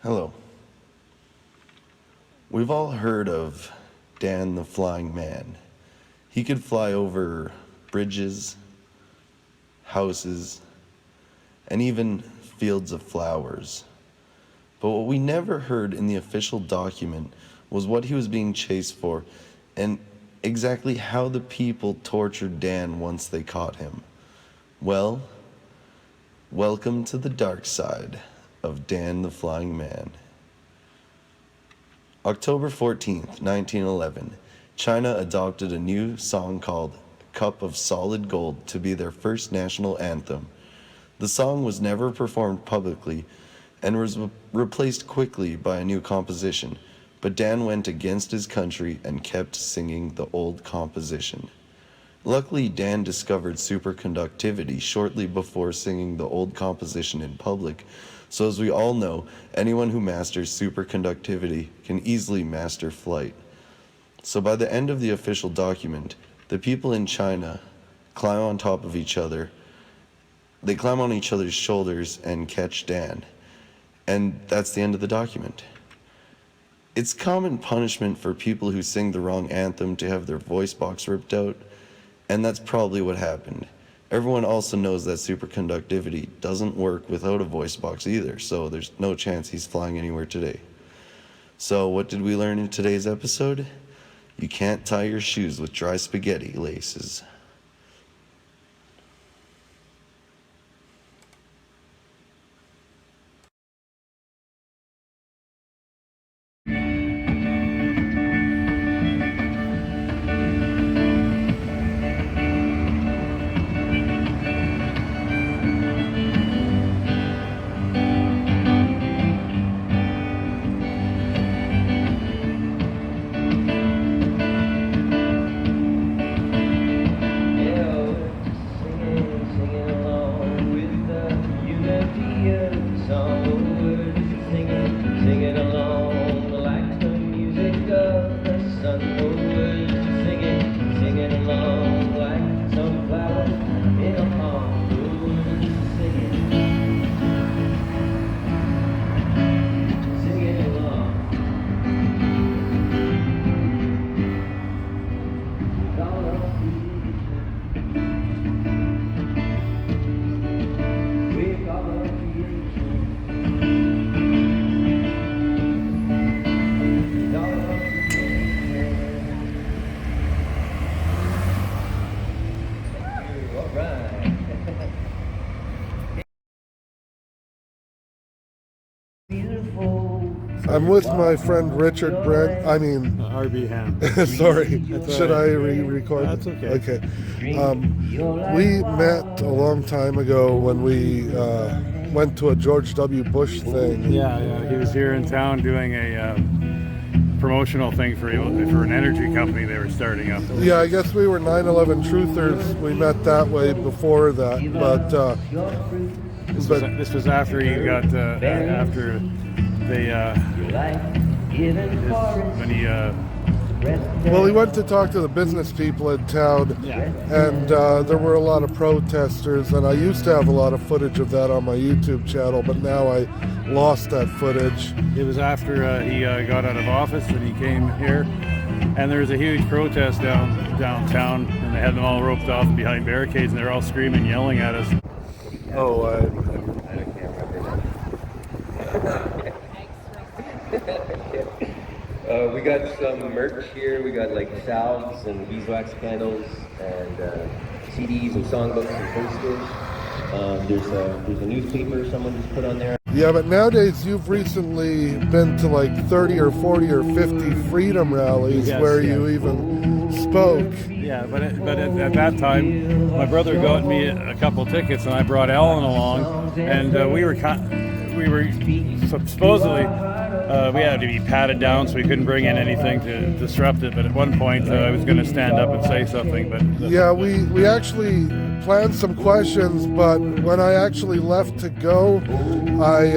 Hello. We've all heard of Dan the Flying Man. He could fly over bridges, houses, and even fields of flowers. But what we never heard in the official document was what he was being chased for and exactly how the people tortured Dan once they caught him. Well, welcome to the dark side of Dan the Flying Man. October 14th, 1911, China adopted a new song called Cup of Solid Gold to be their first national anthem. The song was never performed publicly and was replaced quickly by a new composition, but Dan went against his country and kept singing the old composition. Luckily, Dan discovered superconductivity shortly before singing the old composition in public, so as we all know, anyone who masters superconductivity can easily master flight. So by the end of the official document, the people in China climb on top of each other. They climb on each other's shoulders and catch Dan. And that's the end of the document. It's common punishment for people who sing the wrong anthem to have their voice box ripped out, and that's probably what happened. Everyone also knows that superconductivity doesn't work without a voice box either, so there's no chance he's flying anywhere today. So what did we learn in today's episode? You can't tie your shoes with dry spaghetti laces. I'm with my friend Richard Brent. RB Ham. Sorry. That's Should all right. I re-record? That's okay. Okay. We met a long time ago when we went to a George W. Bush thing. Yeah. He was here in town doing a promotional thing for an energy company they were starting up. Yeah, I guess we were 9/11 truthers. We met that way before that, but This was after he got after they when he well, he went to talk to the business people in town, and there were a lot of protesters, and I used to have a lot of footage of that on my YouTube channel, but now I lost that footage. It was after he got out of office and he came here, and there was a huge protest downtown, and they had them all roped off behind barricades, and they're all screaming, yelling at us. Oh, we got some merch here. We got like salves and beeswax candles and CDs and songbooks and posters. There's a newspaper someone just put on there. yeah, but nowadays you've recently been to like 30 or 40 or 50 freedom rallies where you even spoke. Yeah, but at that time, my brother got me a couple tickets, and I brought Ellen along, and we were supposedly we had to be patted down, so we couldn't bring in anything to disrupt it. But at one point, I was going to stand up and say something. But yeah, we actually planned some questions, but when I actually left to go, I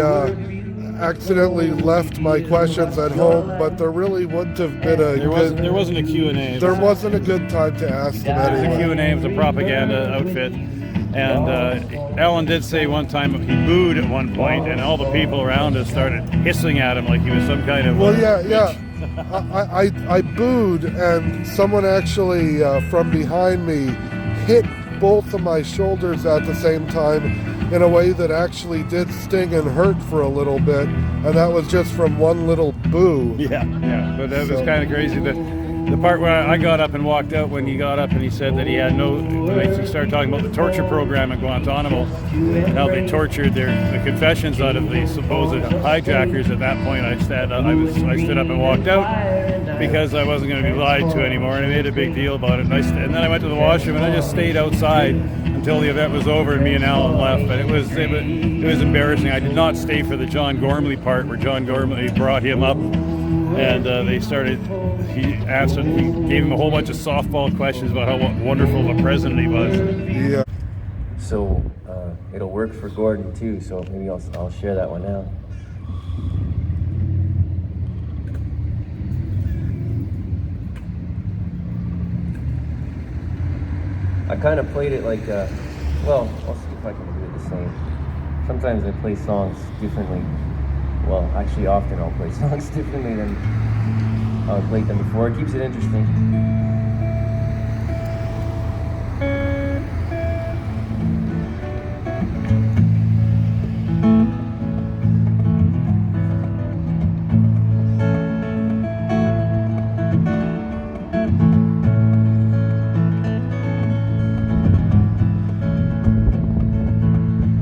accidentally left my questions at home, but there really wouldn't have been there wasn't a Q&A. There wasn't a good time to ask them It was a anyway. Q&A. It was a propaganda outfit. And Alan did say one time he booed at one point, and all the people around us started hissing at him like he was some kind of... Well, yeah. I booed, and someone actually from behind me hit both of my shoulders at the same time in a way that actually did sting and hurt for a little bit, and that was just from one little boo. Yeah, but that was kind of crazy. The part where I got up and walked out, when he got up and he said that he had he started talking about the torture program at Guantanamo and how they tortured the confessions out of the supposed hijackers. At that point, I stood up and walked out because I wasn't going to be lied to anymore, and I made a big deal about it. And then I went to the washroom and I just stayed outside until the event was over and me and Alan left. But it was embarrassing. I did not stay for the John Gormley part where John Gormley brought him up. And he gave him a whole bunch of softball questions about how wonderful of a president he was. Yeah. So it'll work for Gordon too, so maybe I'll share that one now. I kind of played it like, well, I'll see if I can do it the same. Sometimes I play songs differently. Well, actually, often I'll play songs differently than I've played them before. It keeps it interesting.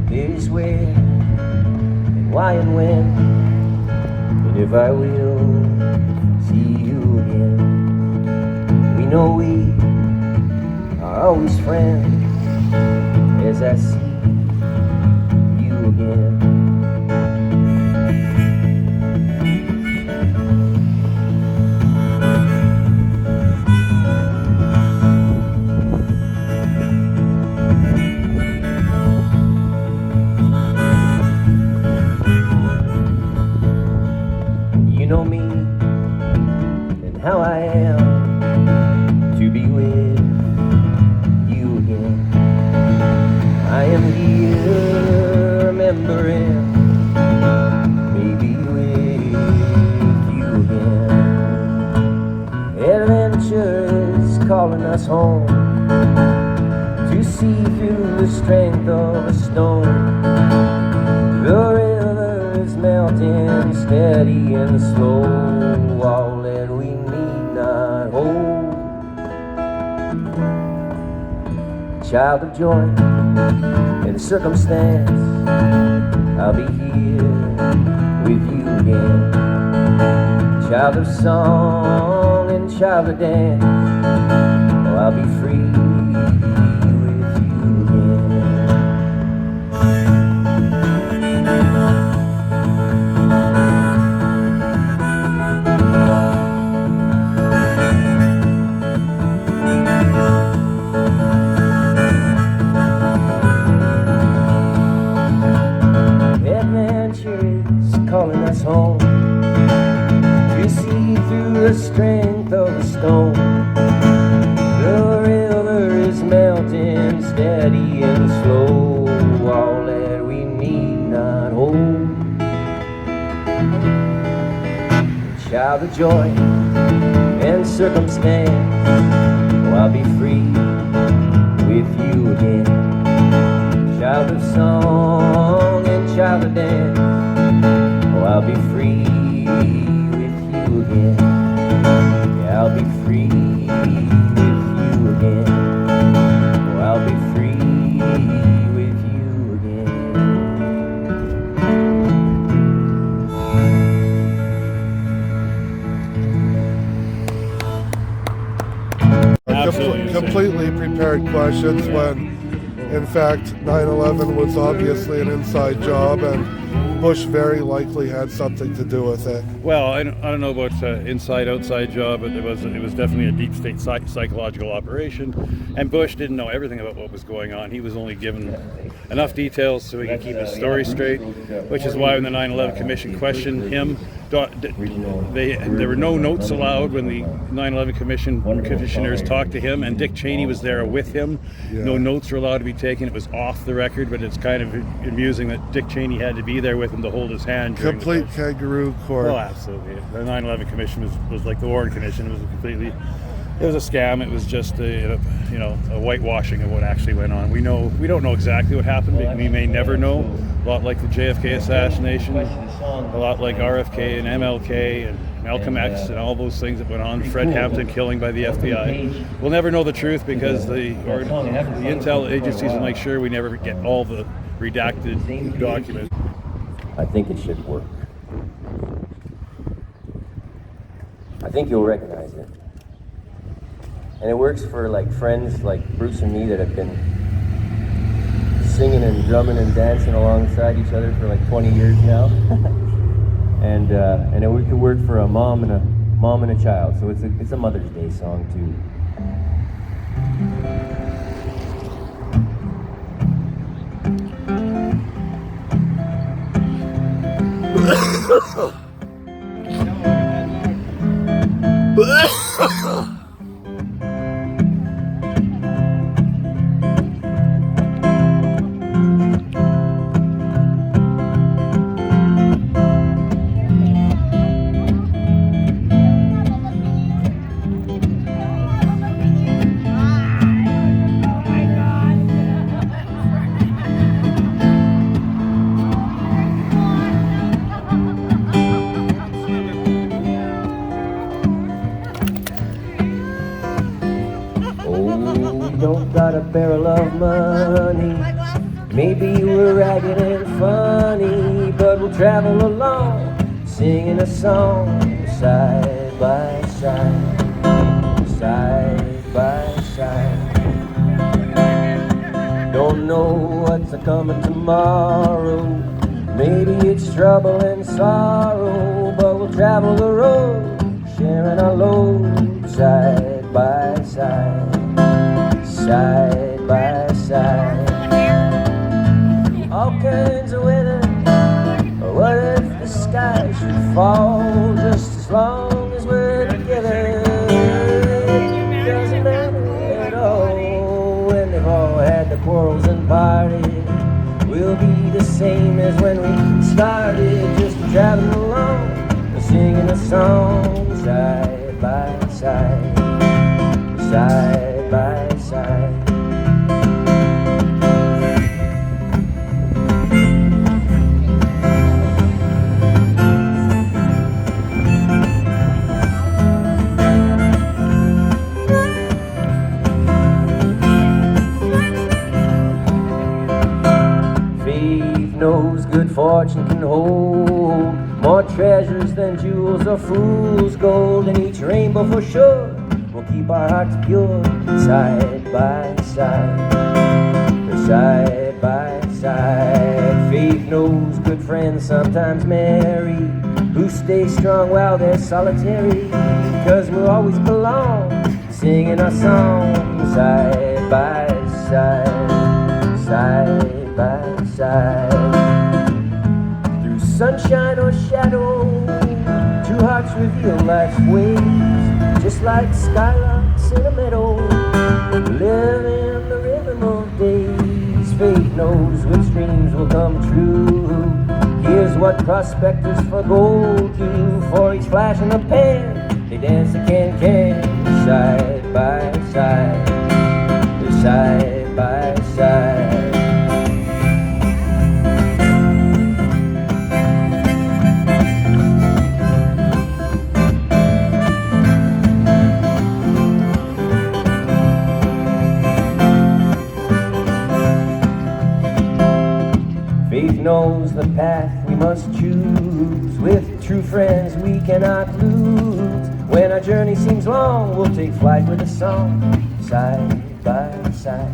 Here's where and why and when. And if I will see you again, we know we are always friends as I see you again. You know me and how I am to be with you again. I am here remembering, maybe with you again. Adventure is calling us home to see through the strength of a stone. The river is melting steady and slow, all that we need not hold. Child of joy and circumstance, I'll be here with you again. Child of song and child of dance, oh, I'll be free with you again. Calling us home to see through the strength of a stone. The river is melting steady and slow, all that we need not hold. Child of joy and circumstance, oh, I'll be free with you again. Child of song and child of dance, I'll be free with you again. Yeah, I'll be free with you again. Oh, I'll be free with you again. Absolutely. Completely prepared questions when, in fact, 9/11 was obviously an inside job, and Bush very likely had something to do with it. Well, I don't know about inside outside job, but it was definitely a deep state psychological operation, and Bush didn't know everything about what was going on. He was only given enough details so he can keep his story straight, which is why when the 9/11 Commission questioned him, there were no notes allowed when the 9/11 commissioners talked to him, and Dick Cheney was there with him. No notes were allowed to be taken. It was off the record, but it's kind of amusing that Dick Cheney had to be there with him to hold his hand. Complete kangaroo court. Oh, absolutely. The 9/11 Commission was like the Warren Commission. It was a scam. It was just a whitewashing of what actually went on. We don't know exactly what happened. We may never know. A lot like the JFK assassination, a lot like RFK and MLK and Malcolm X and all those things that went on. Fred Hampton killing by the FBI. We'll never know the truth because the intel agencies will make sure we never get all the redacted documents. I think it should work. I think you'll recognize it. And it works for like friends like Bruce and me that have been singing and drumming and dancing alongside each other for like 20 years now. and it could work for a mom and a child. So it's a Mother's Day song too. Don't got a barrel of money. Maybe we're ragged and funny, but we'll travel along, singing a song, side by side, side by side. Don't know what's a coming tomorrow. Maybe it's trouble and sorrow, but we'll travel the road, sharing our load, side by side. Side by side, all kinds of weather. What if the sky should fall? Just as long as we're together, doesn't matter at all. When they've all had the quarrels and parties, we'll be the same as when we started, just traveling along, singing a song, side by side, side by side. Faith knows good fortune can hold more treasures than jewels or fool's gold, and each rainbow for sure will keep our hearts pure, side by side, side by side. Faith knows good friends sometimes marry, who stay strong while they're solitary, because we'll always belong, singing our song, side by side, side by side. Through sunshine or shadow, two hearts reveal life's ways, just like skylarks in a meadow, live in the rhythm of days. Fate knows which dreams will come true. Here's what prospectors for gold do. For each flash in the pan, they dance a can-can, side by side, side by side. Faith knows the path we must choose. With true friends we cannot lose. When our journey seems long, we'll take flight with a song, side by side,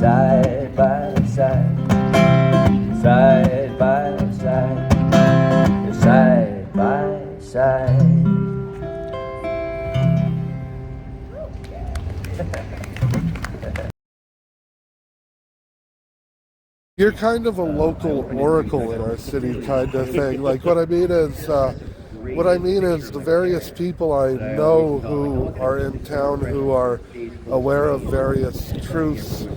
side by side, side by side, side by side. You're kind of a local oracle in our city, kind of thing. Like what I mean is the various people I know who are in town who are aware of various truths.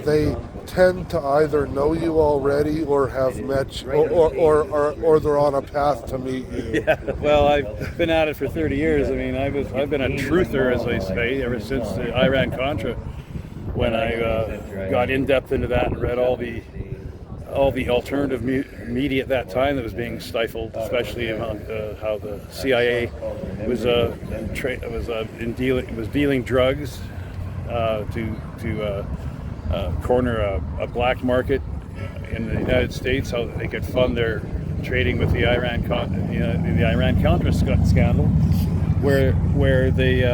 They tend to either know you already or have met you, or they're on a path to meet you. Yeah, well, I've been at it for 30 years. I mean, I've been a truther, as they say, ever since the Iran-Contra, when I got in depth into that and read all the alternative media at that time that was being stifled, especially among how the CIA was dealing drugs to corner a black market in the United States, how they could fund their trading with the Iran-Contra scandal, where they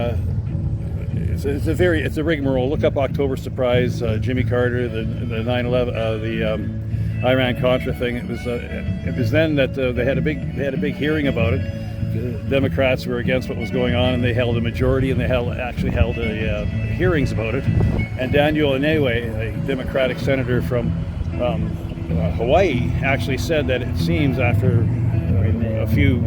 it's a rigmarole. Look up October Surprise, Jimmy Carter, the 9/11, the Iran-Contra thing. It was then that they had a big hearing about it. The Democrats were against what was going on, and they held a majority, and they actually held hearings about it. And Daniel Inouye, a Democratic senator from Hawaii, actually said that it seems after a few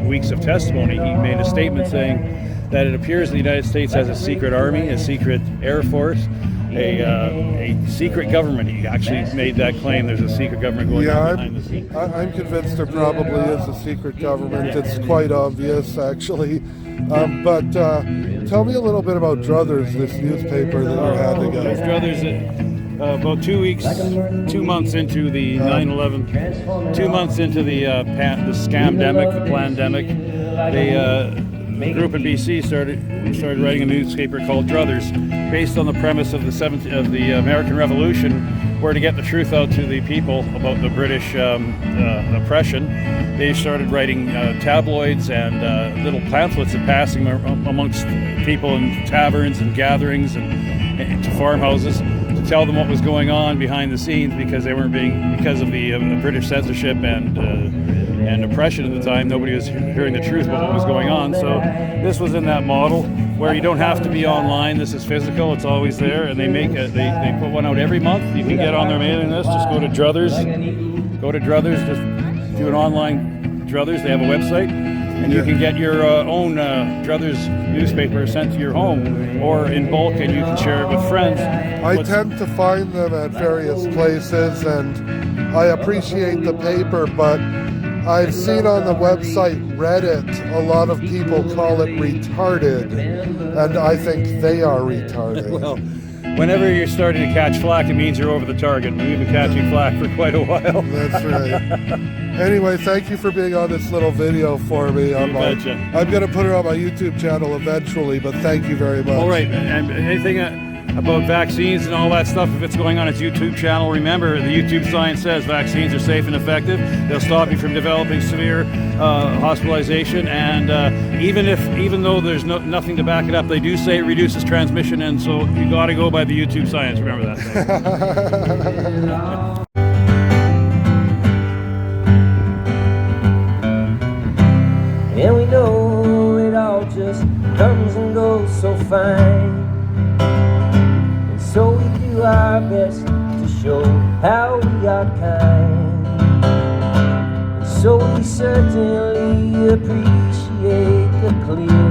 weeks of testimony, he made a statement saying that it appears the United States has a secret army, a secret air force, a secret government. He actually made that claim. There's a secret government going on behind the scenes. I'm convinced there probably is a secret government. It's quite obvious, actually. But tell me a little bit about Druthers, this newspaper that you had together. Druthers, about 2 months into the 9/11, 2 months into the scamdemic, the plandemic, the group in BC started writing a newspaper called Druthers, based on the premise of the American Revolution, where to get the truth out to the people about the British oppression. They started writing tabloids and little pamphlets and passing them amongst people in taverns and gatherings and to farmhouses to tell them what was going on behind the scenes, because they weren't because of the British censorship and oppression at the time. Nobody was hearing the truth about what was going on. So this was in that model where you don't have to be online. This is physical. It's always there, and they put one out every month. You can get on their mailing list. Just go to Druthers. Just do an online Druthers. They have a website, and you can get your own Druthers newspaper sent to your home or in bulk, and you can share it with friends. I tend to find them at various places, and I appreciate the paper, but I've seen on the website Reddit a lot of people call it retarded, and I think they are retarded. Well, whenever you're starting to catch flack, it means you're over the target. We've been catching flack for quite a while. That's right. Anyway, thank you for being on this little video for me. I'm going to put it on my YouTube channel eventually, but thank you very much. All right, and anything about vaccines and all that stuff, if it's going on its YouTube channel, remember the YouTube sign says vaccines are safe and effective. They'll stop you from developing severe hospitalization, and even though there's nothing to back it up, they do say it reduces transmission, and so you got to go by the YouTube science. Remember that. And we know it all just comes and goes so fine. So we do our best to show how we are kind. And so we certainly appreciate the clear